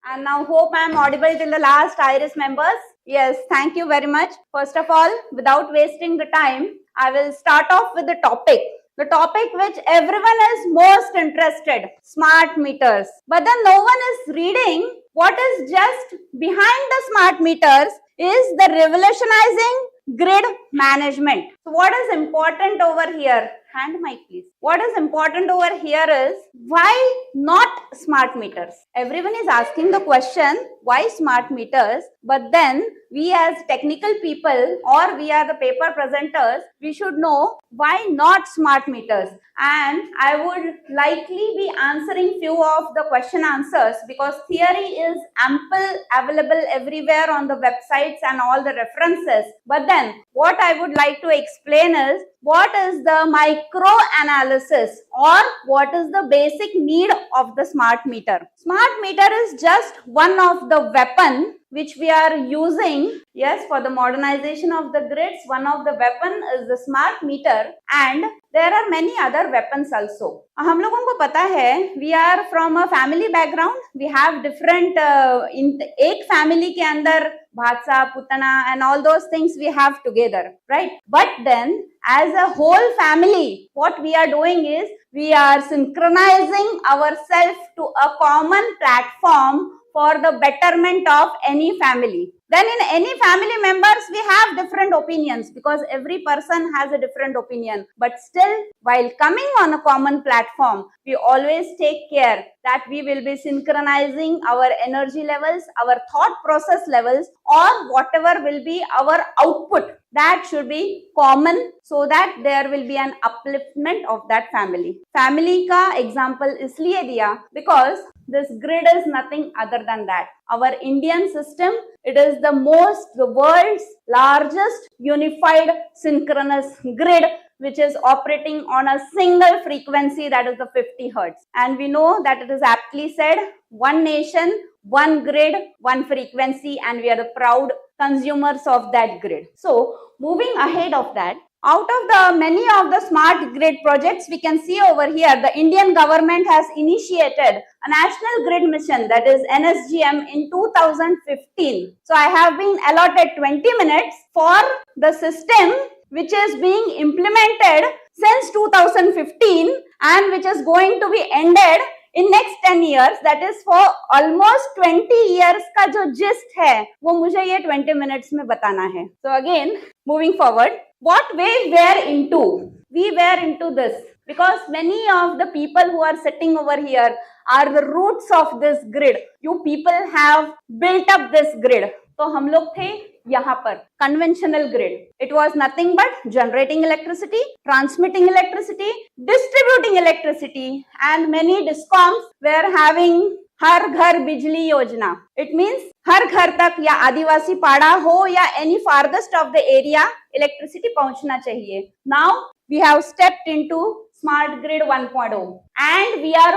And now hope I am audible till the last, Iris members. Yes, thank you very much. First of all, without wasting the time, I will start off with the topic. The topic which everyone is most interested, smart meters. But then no one is reading what is just behind the smart meters is the revolutionizing grid management. So what is important over here? Hand mic please. What is important over here is why not smart meters? Everyone is asking the question why smart meters, but then we as technical people or we are the paper presenters, we should know why not smart meters. And I would likely be answering few of the question answers because theory is ample available everywhere on the websites and all the references. But then what I would like to explain is what is the micro analysis or what is the basic need of the smart meter. Smart meter is just one of the weapon which we are using, yes, for the modernization of the grids. One of the weapon is the smart meter and there are many other weapons also. हम लोगों को पता है we are from a family background, we have different in एक family के अंदर भाषा, Putana and all those things we have together, right? But then as a whole family, what we are doing is we are synchronizing ourselves to a common platform for the betterment of any family. Then in any family members, we have different opinions because every person has a different opinion. But still, while coming on a common platform, we always take care that we will be synchronizing our energy levels, our thought process levels, or whatever will be our output. That should be common so that there will be an upliftment of that family. Family का example इसलिए दिया because this grid is nothing other than that. Our Indian system, it is the world's largest unified synchronous grid which is operating on a single frequency, that is the 50 hertz. And we know that it is aptly said, one nation, one grid, one frequency, and we are the proud consumers of that grid. So moving ahead of that, out of the many of the smart grid projects we can see over here, the Indian government has initiated a national grid mission, that is NSGM, in 2015. So I have been allotted 20 minutes for the system which is being implemented since 2015 and which is going to be ended in next 10 years, that is for almost 20 years का जो gist है वो मुझे ये 20 minutes में बताना है. So again, moving forward, what we were into? We were into this because many of the people who are sitting over here are the roots of this grid. You people have built up this grid. तो हम लोग थे यहाँ पर conventional grid. It was nothing but generating electricity, transmitting electricity, distributing electricity, and many discoms were having हर घर बिजली योजना. It means हर घर तक या आदिवासी पाड़ा हो या any farthest of the area electricity पहुंचना चाहिए. Now we have stepped into Smart Grid 1.0 and we are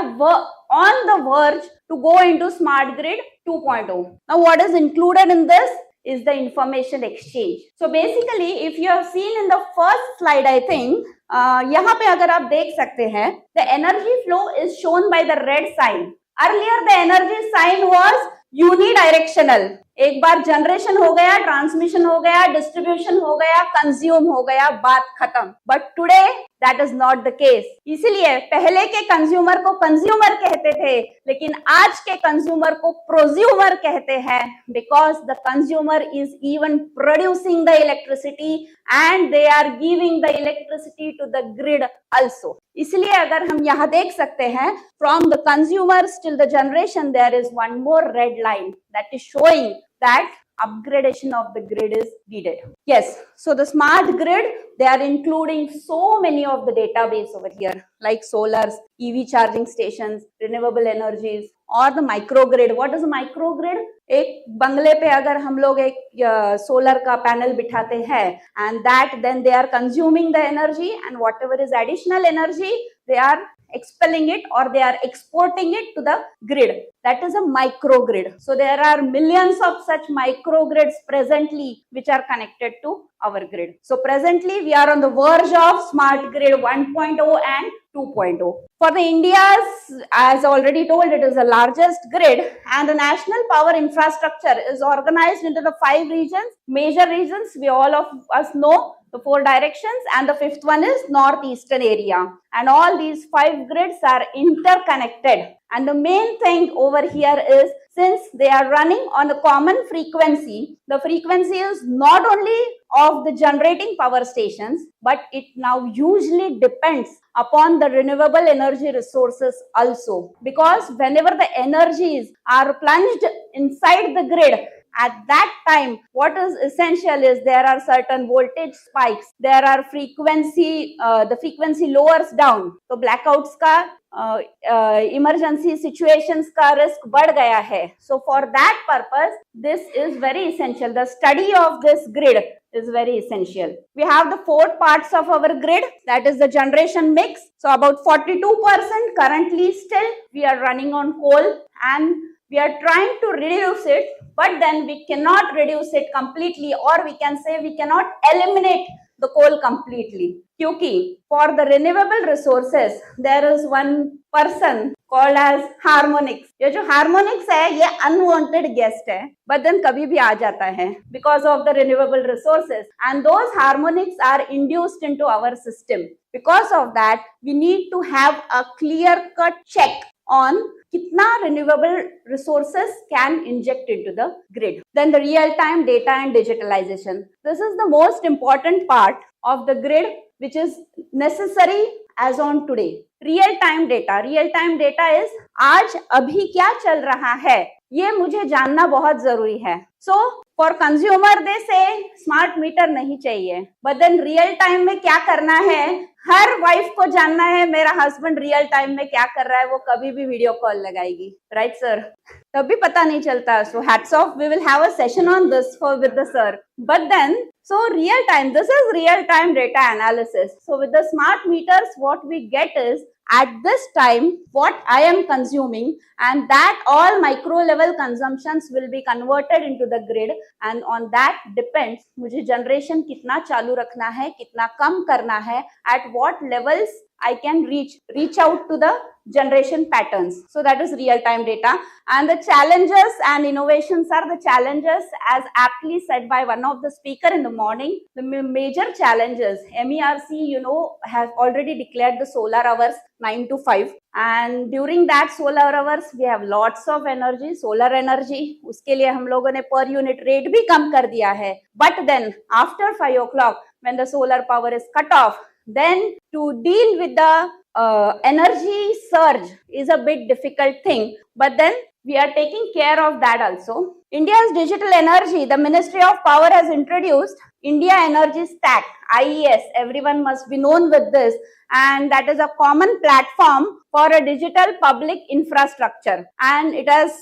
on the verge to go into Smart Grid 2.0. Now what is included in this is the information exchange. So basically if you have seen in the first slide, I think यहाँ पे अगर आप देख सकते हैं, the energy flow is shown by the red sign. Earlier the energy sign was unidirectional. एक बार generation हो गया, ट्रांसमिशन हो गया, डिस्ट्रीब्यूशन हो गया, कंज्यूम हो गया, बात खत्म. But today that is not the case. इसीलिए पहले के कंज्यूमर को कंज्यूमर कहते थे, लेकिन आज के कंज्यूमर को प्रोज्यूमर कहते हैं because the consumer is even producing the electricity and they are giving the electricity to the grid also. इसलिए अगर हम यहाँ देख सकते हैं, from the consumers till the generation, there is one more red line that is showing that upgradation of the grid is needed. Yes, so the smart grid, they are including so many of the database over here, like solars, EV charging stations, renewable energies, or the microgrid. What is a microgrid? एक बंगले पे अगर हम लोग एक solar का panel बिठाते हैं and that then they are consuming the energy and whatever is additional energy they are expelling it or they are exporting it to the grid. That is a microgrid. So there are millions of such microgrids presently which are connected to our grid. So presently we are on the verge of smart grid 1.0 and 2.0. For the India's, as already told, it is the largest grid, and the national power infrastructure is organized into the 5 regions, major regions we all of us know, the 4 directions, and the 5th one is northeastern area. And all these 5 grids are interconnected. And the main thing over here is, since they are running on a common frequency, the frequency is not only of the generating power stations, but it now usually depends upon the renewable energy resources also. Because whenever the energies are plunged inside the grid, at that time, what is essential is there are certain voltage spikes, there are frequency, the frequency lowers down. So blackouts ka emergency situations ka risk बढ़ गया है. So for that purpose, this is very essential. The study of this grid is very essential. We have the 4 parts of our grid, that is the generation mix. So about 42% currently still we are running on coal, and we are trying to reduce it, but then we cannot reduce it completely, or we can say we cannot eliminate the coal completely. Kyunki for the renewable resources, there is one person called as harmonics. ये जो harmonics है, ये unwanted guest है, but then कभी भी आ जाता है because of the renewable resources, and those harmonics are induced into our system. Because of that, we need to have a clear-cut check on kitna renewable resources can inject into the grid. Then the real-time data and digitalization. This is the most important part of the grid which is necessary as on today. Real-time data. Real-time data is आज अभी क्या चल रहा है, ये मुझे जानना बहुत जरूरी है. So for consumer they say smart meter नहीं चाहिए, but then real time में क्या करना है, हर वाइफ को जानना है मेरा हस्बैंड रियल टाइम में क्या कर रहा है, वो कभी भी वीडियो कॉल लगाएगी, राइट सर, तब भी पता नहीं चलता. So hats off, we will have a session on this with the sir. But then so real time, this is real time data analysis. So with the smart meters, what we get is at this time what I am consuming, and that all micro level consumptions will be converted into the grid, and on that depends मुझे generation कितना चालू रखना है, कितना कम करना है, at what levels I can reach out to the generation patterns. So that is real time data. And the challenges and innovations are the challenges, as aptly said by one of the speaker in the morning. The major challenges, MERC, have already declared the solar hours 9 to 5. And during that solar hours, we have lots of energy, solar energy. उसके लिए हम लोगों ने per unit rate भी कम कर दिया है. But then after 5 o'clock, when the solar power is cut off, then to deal with the energy surge is a bit difficult thing, but then we are taking care of that also. India's digital energy, the Ministry of Power has introduced India Energy Stack, IES. Everyone must be known with this, and that is a common platform for a digital public infrastructure. And it has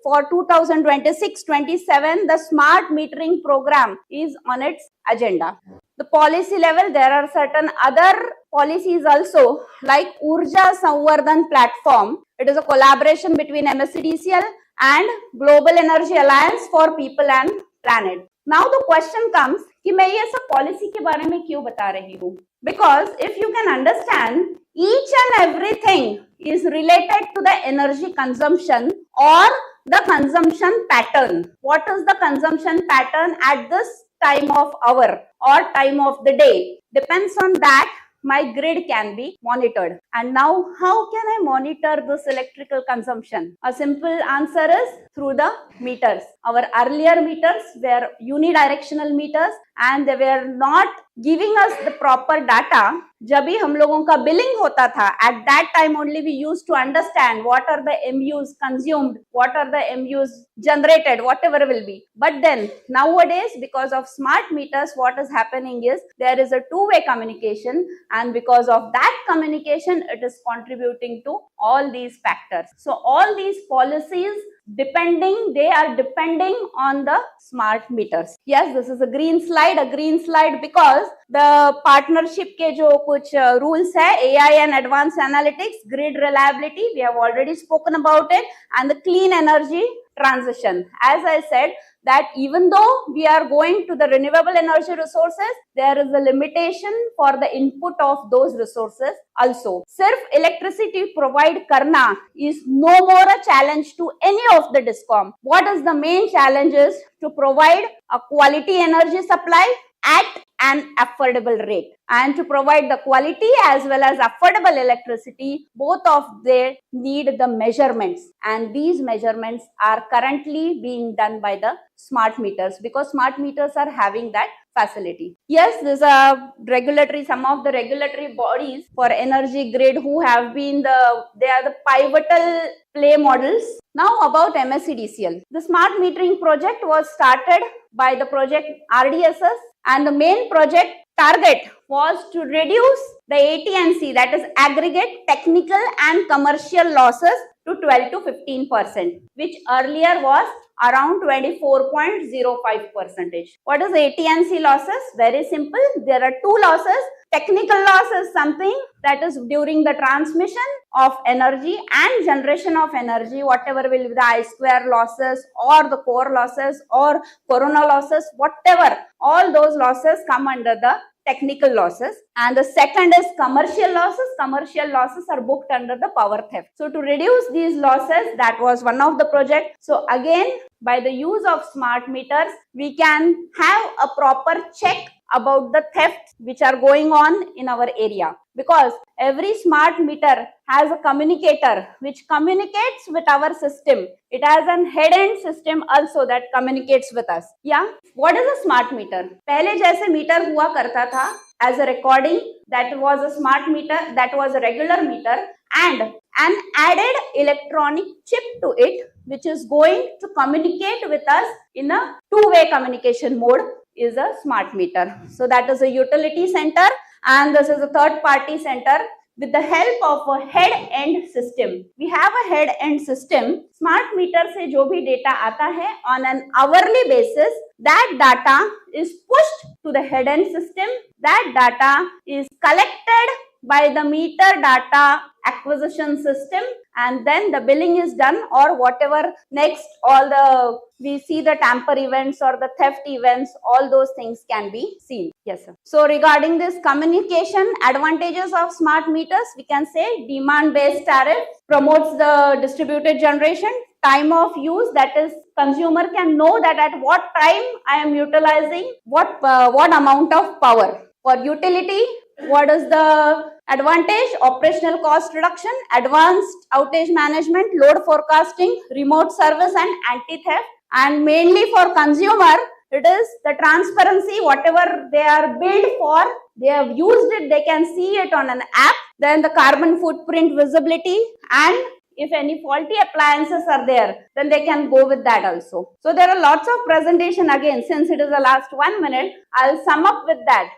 for 2026-27, the smart metering program is on its agenda. The policy level, there are certain other policies also, like Urja Samvardhan platform. It is a collaboration between MSCDCL and Global Energy Alliance for People and Planet. Now the question comes कि मैं ये सब policy के बारे में क्यों बता रही हूँ? Because if you can understand, each and everything is related to the energy consumption or the consumption pattern. What is the consumption pattern at this time of hour or time of the day? Depends on that my grid can be monitored. And now how can I monitor this electrical consumption? A simple answer is through the meters. Our earlier meters were unidirectional meters and they were not giving us the proper data. जब भी हम लोगों का billing होता था, at that time only we used to understand what are the MUs consumed, what are the MUs generated, whatever will be. But then nowadays, because of smart meters, what is happening is there is a two-way communication, and because of that communication, it is contributing to all these factors. So all these policies they are depending on the smart meters. Yes, this is a green slide because the partnership के जो कुछ rules है, AI and advanced analytics, grid reliability, we have already spoken about it, and the clean energy transition. As I said, that even though we are going to the renewable energy resources, there is a limitation for the input of those resources also. Sirf electricity provide karna is no more a challenge to any of the DISCOM. What is the main challenge is to provide a quality energy supply at an affordable rate, and to provide the quality as well as affordable electricity, both of they need the measurements, and these measurements are currently being done by the smart meters, because smart meters are having that facility. Yes, there's a regulatory, some of the regulatory bodies for energy grid who have been they are the pivotal play models. Now about MSCDCL. The smart metering project was started by the project RDSS, and the main project target was to reduce the AT&C, that is aggregate technical and commercial losses, to 12 to 15%, which earlier was around 24.05%. What is AT&C losses? Very simple. There are two losses. Technical loss is something that is during the transmission of energy and generation of energy, whatever will be the I-square losses or the core losses or corona losses, whatever, all those losses come under the technical losses. And the second is commercial losses. Commercial losses are booked under the power theft. So to reduce these losses, that was one of the projects. So again, by the use of smart meters, we can have a proper check about the thefts which are going on in our area, because every smart meter has a communicator which communicates with our system. It has an head-end system also that communicates with us. Yeah, what is a smart meter? पहले जैसे metre हुआ करता था as a recording, that was a smart meter, that was a regular meter, and an added electronic chip to it which is going to communicate with us in a two-way communication mode is a smart meter. So that is a utility center, and this is a third party center with the help of a head-end system. We have a head-end system. Smart meter से जो भी data आता है on an hourly basis, that data is pushed to the head-end system. That data is collected by the meter data acquisition system, and then the billing is done, or whatever next, all the we see the tamper events or the theft events, all those things can be seen. Yes, sir. So regarding this communication advantages of smart meters, we can say demand based tariff promotes the distributed generation. Time of use, that is consumer can know that at what time I am utilizing what amount of power. For utility, what is the advantage? Operational cost reduction, advanced outage management, load forecasting, remote service and anti-theft. And mainly for consumer, it is the transparency, whatever they are billed for, they have used it, they can see it on an app. Then the carbon footprint visibility, and if any faulty appliances are there, then they can go with that also. So there are lots of presentation again. Since it is the last 1 minute, I'll sum up with that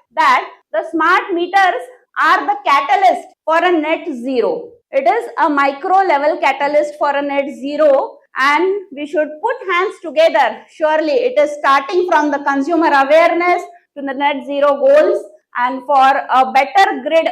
the smart meters are the catalyst for a net zero. It is a micro level catalyst for a net zero, and we should put hands together. Surely it is starting from the consumer awareness to the net zero goals, and for a better grid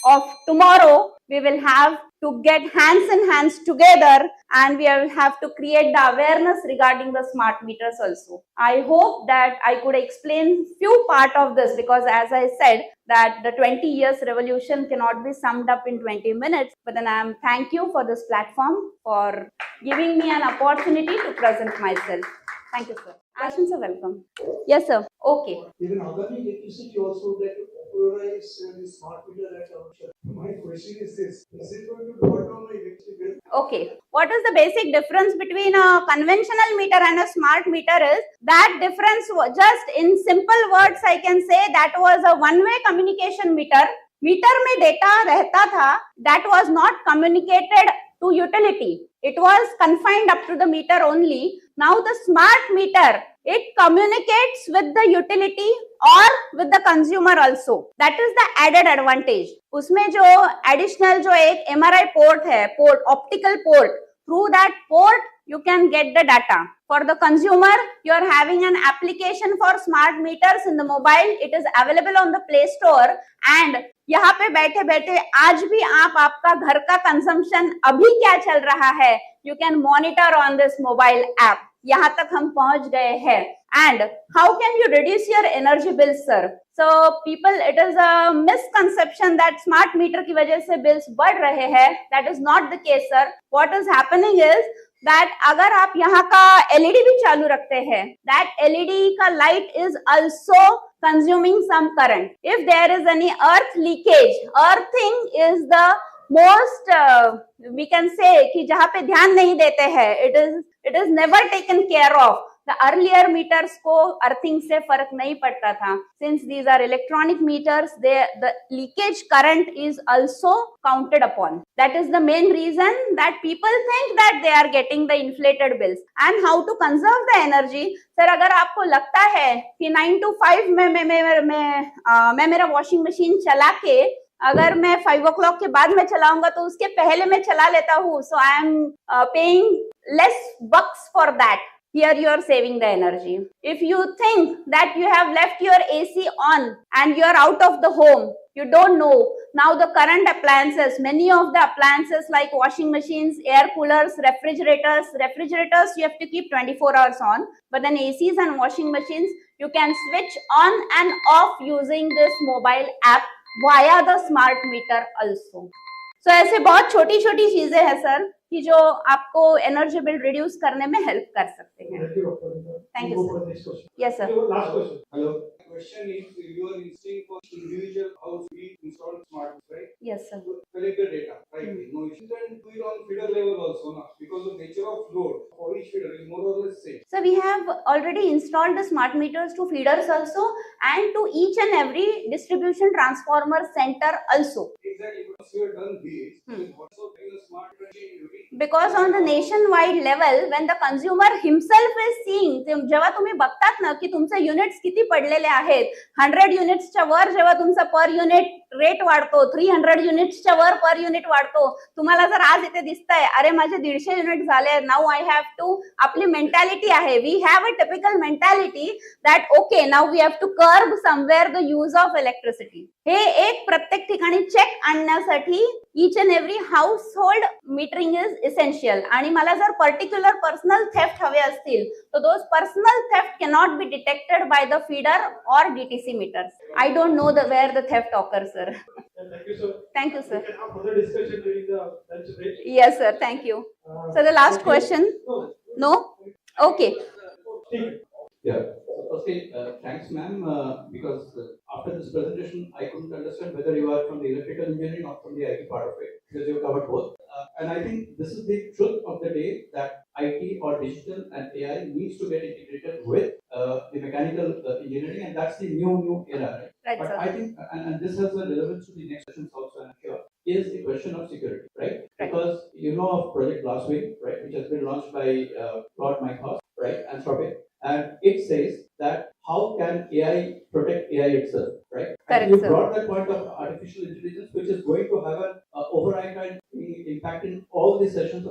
of tomorrow, we will have to get hands in hands together, and we will have to create the awareness regarding the smart meters also. I hope that I could explain few part of this, because as I said that the 20 years revolution cannot be summed up in 20 minutes. But then I am thank you for this platform, for giving me an opportunity to present myself. Thank you, sir. Questions are welcome. Yes, sir. Okay. Even other electricity also that is smart meter at our shop. My question is this: is it going to cut down my electricity bill? Okay. What is the basic difference between a conventional meter and a smart meter is that difference, just in simple words I can say, that was a one-way communication meter. Meter में data रहता था, that was not communicated to utility. It was confined up to the meter only. Now the smart meter, it communicates with the utility or with the consumer also. That is the added advantage. उसमें जो additional जो एक MRI port है, optical port, through that port you can get the data. For the consumer, you are having an application for smart meters in the mobile. It is available on the Play Store, and यहाँ पे बैठे बैठे आज भी आप आपका घर का कंजम्पशन अभी क्या चल रहा है, you can monitor on this mobile app. यहाँ तक हम पहुंच गए हैं. And how can you reduce your energy bill sir? So people, it is a misconception that smart meter की वजह से बिल्स बढ़ रहे हैं. That is not the case sir. What is happening is that अगर आप यहाँ का एलईडी भी चालू रखते हैं, दैट एलईडी का light is also consuming some current. If there is any earth leakage, earthing is the most we can say कि जहाँ पे ध्यान नहीं देते हैं, it is never taken care of. The earlier meters को earthing से फर्क नहीं पड़ता था. Since these are electronic meters, the leakage current is also counted upon. That is the main reason that people think that they are getting the inflated bills. And how to conserve the energy? Sir, अगर आपको लगता है कि 9 to 5 मैं मेरा washing machine चला के अगर मैं 5 o'clock के बाद में चलाऊंगा तो उसके पहले मैं चला लेता हूँ, so I am paying less bucks for that. Here you are saving the energy. If you think that you have left your AC on and you are out of the home, you don't know. Now the current appliances, many of the appliances like washing machines, air coolers, refrigerators you have to keep 24 hours on. But then ACs and washing machines, you can switch on and off using this mobile app via the smart meter also. So ऐसे बहुत छोटी छोटी चीजें हैं sir कि जो आपको energy bill reduce करने में हेल्प कर सकते हैं. Thank you sir. Yes sir. Last question. Hello. Question is, you are installing for individual house we install smart, right? Yes sir. Collect the data, right? No, you can do it on feeder level also, na? Because the nature of load for each feeder is more or less same. So we have already installed the smart meters to feeders also and to each and every distribution transformer center also. Exactly. Once you have done this, then also bring a smart meter. Because on the nationwide level, when the consumer himself is seeing, जेव्हा तुम्ही बघतात ना की तुमचे units किती पडलेले आहेत, 100 युनिट्सच्या वर जेव्हा तुमचा पर युनिट रेट वाढतो, 300 युनिट्सच्या वर पर युनिट वाढतो, तुम्हाला जर आज इथे दिसतंय अरे माझे 150 युनिट झाले, नाउ आय हॅव टू, आपली मेंटॅलिटी आहे, we have a typical mentality that okay now we have to curb somewhere the use of electricity. हे एक प्रत्येक ठिकाणी चेक आणण्यासाठी each and every household metering is essential. आणि मला जर पर्टिक्युलर पर्सनल थेफ्ट हवे असतील तर those personal theft cannot be detected by the feeder or DTC meters. I don't know where the theft occurs, sir. Thank you, sir. Thank you, sir. We can have further discussion during the lunch break. Yes, sir. Thank you. So the last question? No? Okay. Yeah. Firstly, thanks, ma'am, because after this presentation, I couldn't understand whether you are from the electrical engineering or from the IT part of it, because you covered both. And I think this is the truth of the day that IT or digital and AI needs to get integrated with the mechanical engineering, and that's the new era, right? Right, but sir. I think, and this has a relevance to the next sessions also, I'm sure, is the question of security, right? Because you know of Project Glasswing, right, which has been launched by Claude Mycroft, right, and SOPEP. And it says that how can AI protect AI itself, right? Correct, and you sir. brought that point of artificial intelligence, which is going to have an override impact in all these sessions,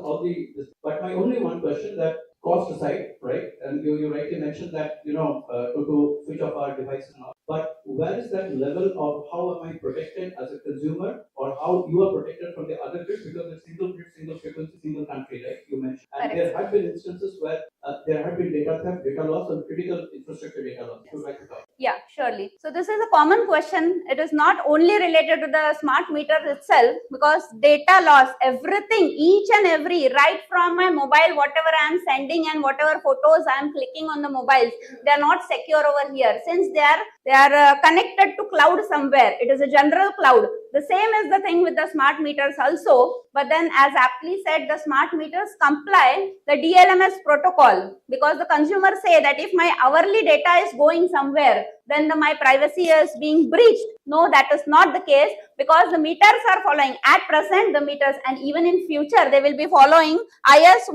But my only one question, that cost aside, right? And you rightly mentioned that, to switch off our devices and all. But where is that level of how am I protected as a consumer, or how you are protected from the other grid, because it's single grid, single frequency, single country, right? You mentioned. And Correct. there have been instances where there have been data theft, data loss, and critical infrastructure data loss. Would you like to talk? Yeah, surely. So this is a common question. It is not only related to the smart meter itself, because data loss, everything, each and every, right from my mobile, whatever I am sending and whatever photos I am clicking on the mobiles, they are not secure over here. Since they are connected to cloud somewhere. It is a general cloud. The same is the thing with the smart meters also. But then, as aptly said, the smart meters comply the DLMS protocol, because the consumers say that if my hourly data is going somewhere, then my privacy is being breached. No, that is not the case, because the meters are following at present the meters, and even in future they will be following IS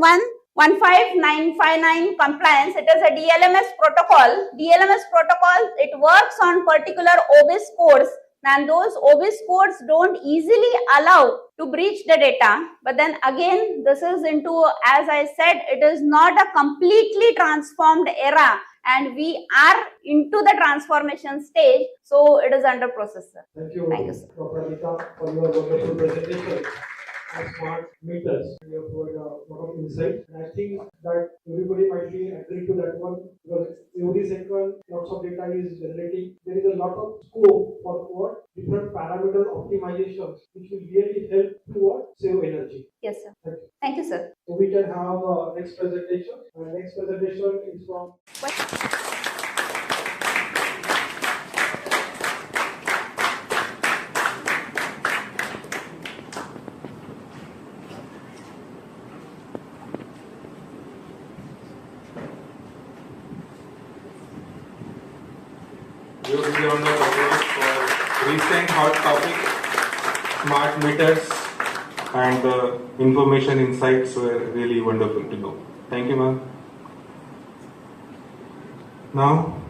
15959 compliance. It is a DLMS protocol. DLMS protocol, it works on particular OBIS codes, and those OBIS codes don't easily allow to breach the data. But then again, this is into, as I said, it is not a completely transformed era, and we are into the transformation stage. So it is under process, sir. Thank you, Sir. Dr. Anita, for your wonderful presentation on smart meters. You have provided a lot of insight, and I think that everybody might be agreeing to that one, because every second lots of data is generating. There is a lot of scope for what different parameter optimizations, which will really help to what save energy. Yes, sir. Thank you, sir. So we can have next presentation. Next presentation is from. You will be on the applause for recent hot topic, smart meters, and the information insights were really wonderful to know. Thank you, ma'am. Now,